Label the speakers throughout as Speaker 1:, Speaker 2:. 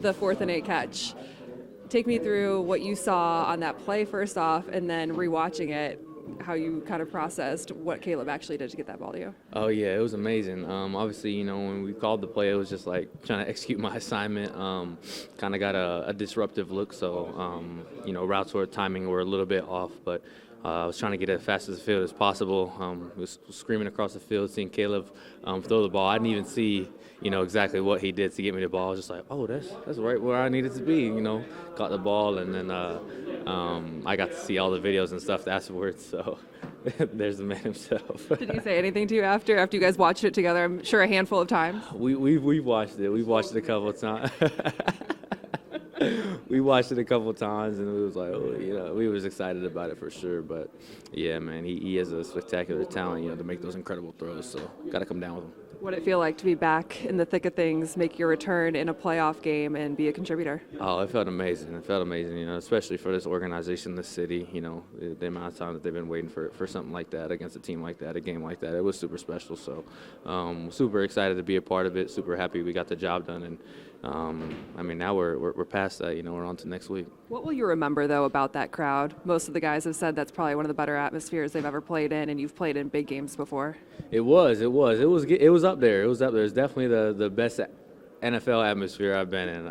Speaker 1: The 4th and 8 catch. Take me through what you saw on that play first off, and then rewatching it, how you kind of processed what Caleb actually did to get that ball to you.
Speaker 2: Oh yeah, it was amazing. Obviously, when we called the play, it was just like trying to execute my assignment. Kind of got a disruptive look, so routes or timing were a little bit off, but I was trying to get as fast as the field as possible. Was screaming across the field, seeing Caleb throw the ball. I didn't even see exactly what he did to get me the ball. I was just like, oh, that's right where I needed to be. Caught the ball, and then I got to see all the videos and stuff afterwards. So there's the man himself.
Speaker 1: Did he say anything to you after you guys watched it together? I'm sure a handful of times.
Speaker 2: We watched it. We watched it a couple of times. We watched it a couple of times, and we was like, we was excited about it for sure. But yeah, man, he has a spectacular talent, to make those incredible throws. So got to come down with him.
Speaker 1: What did it feel like to be back in the thick of things, make your return in a playoff game, and be a contributor?
Speaker 2: Oh, it felt amazing. It felt amazing, especially for this organization, this city, the amount of time that they've been waiting for something like that, against a team like that, a game like that. It was super special. So super excited to be a part of it, super happy we got the job done. And now we're past that, we're on to next week.
Speaker 1: What will you remember, though, about that crowd? Most of the guys have said that's probably one of the better atmospheres they've ever played in, and you've played in big games before.
Speaker 2: It was up there. It was up there. It's definitely the best NFL atmosphere I've been in.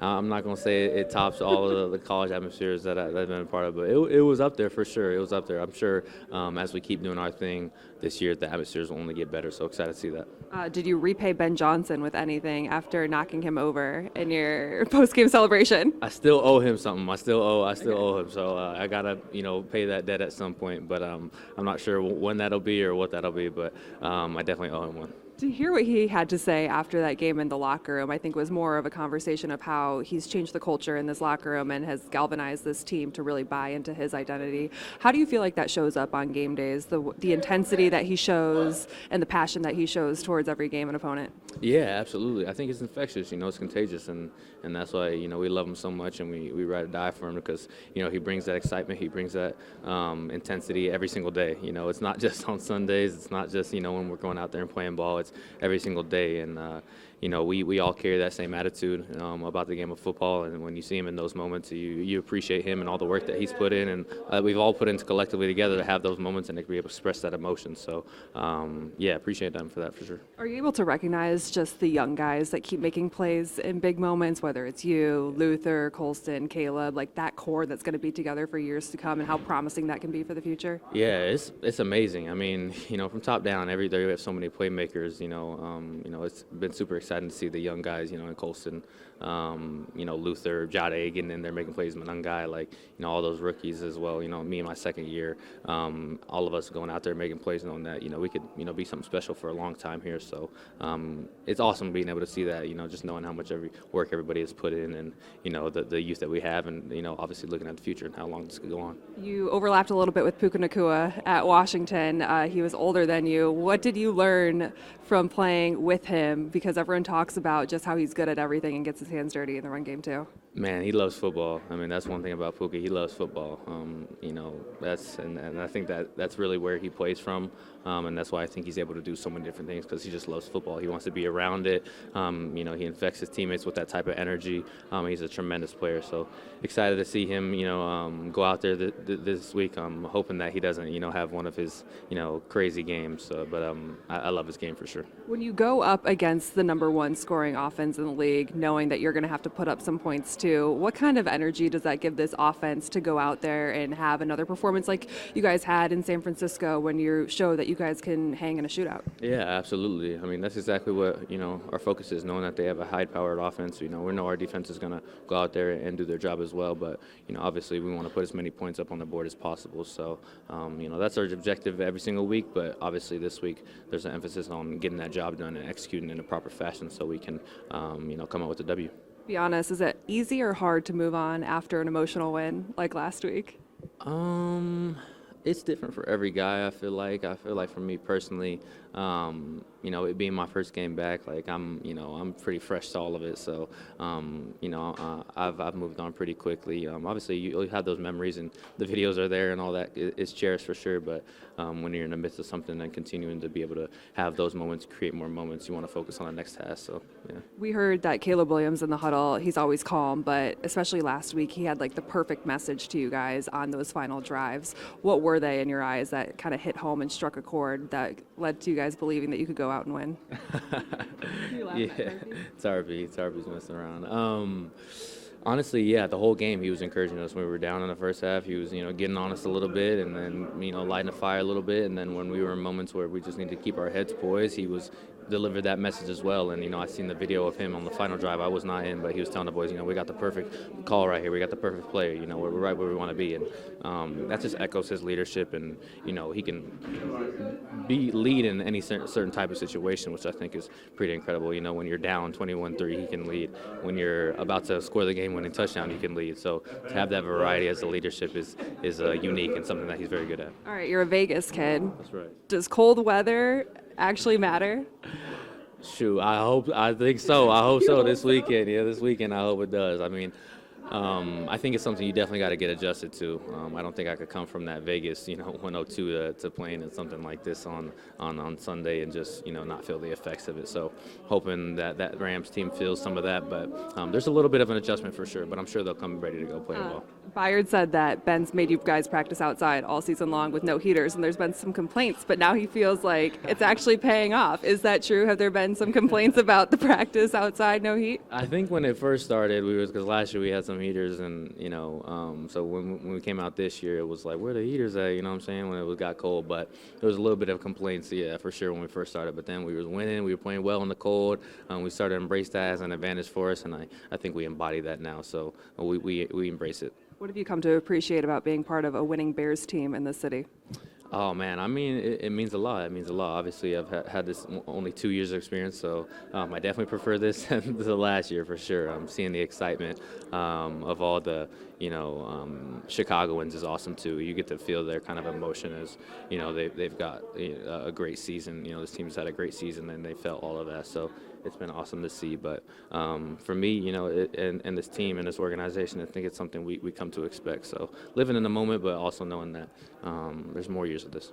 Speaker 2: I'm not going to say it tops all of the college atmospheres that I've been a part of, but it was up there for sure. It was up there. I'm sure as we keep doing our thing this year, the atmospheres will only get better, so excited to see that.
Speaker 1: Did you repay Ben Johnson with anything after knocking him over in your post-game celebration?
Speaker 2: I still owe him something. I still owe him, so I got to pay that debt at some point, but I'm not sure when that'll be or what that'll be, but I definitely owe him one.
Speaker 1: To hear what he had to say after that game in the locker room, I think was more of a conversation of how he's changed the culture in this locker room and has galvanized this team to really buy into his identity. How do you feel like that shows up on game days, the intensity that he shows and the passion that he shows towards every game and opponent?
Speaker 2: Yeah, absolutely. I think it's infectious, it's contagious, and that's why, we love him so much, and we ride or die for him because, he brings that excitement, he brings that intensity every single day. It's not just on Sundays, it's not just, when we're going out there and playing ball, it's every single day, and we all carry that same attitude about the game of football, and when you see him in those moments, you appreciate him and all the work that he's put in, and we've all put into collectively together to have those moments and to be able to express that emotion. So appreciate them for that for sure.
Speaker 1: Are you able to recognize just the young guys that keep making plays in big moments, whether it's you, Luther, Colston, Caleb, like that core that's going to be together for years to come, and how promising that can be for the future?
Speaker 2: Yeah, it's amazing. I mean, from top down, every day we have so many playmakers. It's been super exciting to see the young guys, in Colston, Luther, Jade getting in there making plays, Manungai, all those rookies as well. Me in my second year, all of us going out there making plays, knowing that we could be something special for a long time here. So it's awesome being able to see that. Just knowing how much work everybody has put in, and the youth that we have, and obviously looking at the future and how long this could go on.
Speaker 1: You overlapped a little bit with Puka Nacua at Washington. He was older than you. What did you learn from playing with him? Because everyone talks about just how he's good at everything and gets his hands dirty in the run game too.
Speaker 2: Man, he loves football. I mean, that's one thing about Puka. He loves football. And I think that's really where he plays from, and that's why I think he's able to do so many different things, because he just loves football. He wants to be around it. He infects his teammates with that type of energy. He's a tremendous player. So excited to see him, go out there this week. I'm hoping that he doesn't, have one of his, crazy games. But I love his game for sure.
Speaker 1: When you go up against the number one scoring offense in the league, knowing that you're going to have to put up some points too, what kind of energy does that give this offense to go out there and have another performance like you guys had in San Francisco when you show that you guys can hang in a shootout?
Speaker 2: Yeah, absolutely. I mean, that's exactly what, our focus is, knowing that they have a high-powered offense. We know our defense is going to go out there and do their job as well, but, obviously we want to put as many points up on the board as possible. So, that's our objective every single week, but obviously this week there's an emphasis on getting that job done and executing in a proper fashion so we can, come out with the W.
Speaker 1: Be honest, is it easy or hard to move on after an emotional win like last week?
Speaker 2: It's different for every guy. I feel like for me personally, it being my first game back, like I'm pretty fresh to all of it. So, I've moved on pretty quickly. Obviously, you have those memories, and the videos are there, and all that is cherished for sure. But when you're in the midst of something and continuing to be able to have those moments, create more moments, you want to focus on the next task. So, yeah.
Speaker 1: We heard that Caleb Williams in the huddle, he's always calm, but especially last week, he had like the perfect message to you guys on those final drives. What were they in your eyes that kind of hit home and struck a chord that led to you guys believing that you could go out and win?
Speaker 2: Yeah, it's Harvey. It's Harvey's messing around. Honestly, yeah, the whole game he was encouraging us. When we were down in the first half, he was, getting on us a little bit, and then, lighting a fire a little bit. And then when we were in moments where we just need to keep our heads poised, he was delivered that message as well. And, I seen the video of him on the final drive. I was not in, but he was telling the boys, we got the perfect call right here. We got the perfect player. We're right where we want to be. And that just echoes his leadership. And, he can lead in any certain type of situation, which I think is pretty incredible. When you're down 21-3, he can lead. When you're about to score the game-winning touchdown, he can lead. So to have that variety as a leadership is unique and something that he's very good at.
Speaker 1: All right, you're a Vegas kid.
Speaker 2: That's right.
Speaker 1: Does cold weather actually matter?
Speaker 2: Shoot, I think so. I hope so this weekend. Yeah, this weekend I hope it does. I mean, I think it's something you definitely got to get adjusted to. I don't think I could come from that Vegas, 102 to playing in something like this on Sunday and just, not feel the effects of it. So hoping that Rams team feels some of that. But there's a little bit of an adjustment for sure, but I'm sure they'll come ready to go play ball.
Speaker 1: Byard said that Ben's made you guys practice outside all season long with no heaters, and there's been some complaints, but now he feels like it's actually paying off. Is that true? Have there been some complaints about the practice outside, no heat?
Speaker 2: I think when it first started, because last year we had some heaters, and so when we came out this year, it was like, where are the heaters at? You know what I'm saying? When it got cold, but there was a little bit of complaints, yeah, for sure when we first started. But then we was winning, we were playing well in the cold, we started to embrace that as an advantage for us, and I think we embody that now. So we embrace it.
Speaker 1: What have you come to appreciate about being part of a winning Bears team in this city?
Speaker 2: Oh, man, I mean, it means a lot. It means a lot. Obviously, I've had this only 2 years of experience, so I definitely prefer this than the last year for sure. I'm seeing the excitement of all the, Chicagoans is awesome, too. You get to feel their kind of emotion as, they've got a great season. This team's had a great season, and they felt all of that. So it's been awesome to see. But for me, and this team and this organization, I think it's something we come to expect. So living in the moment, but also knowing that there's more years of this.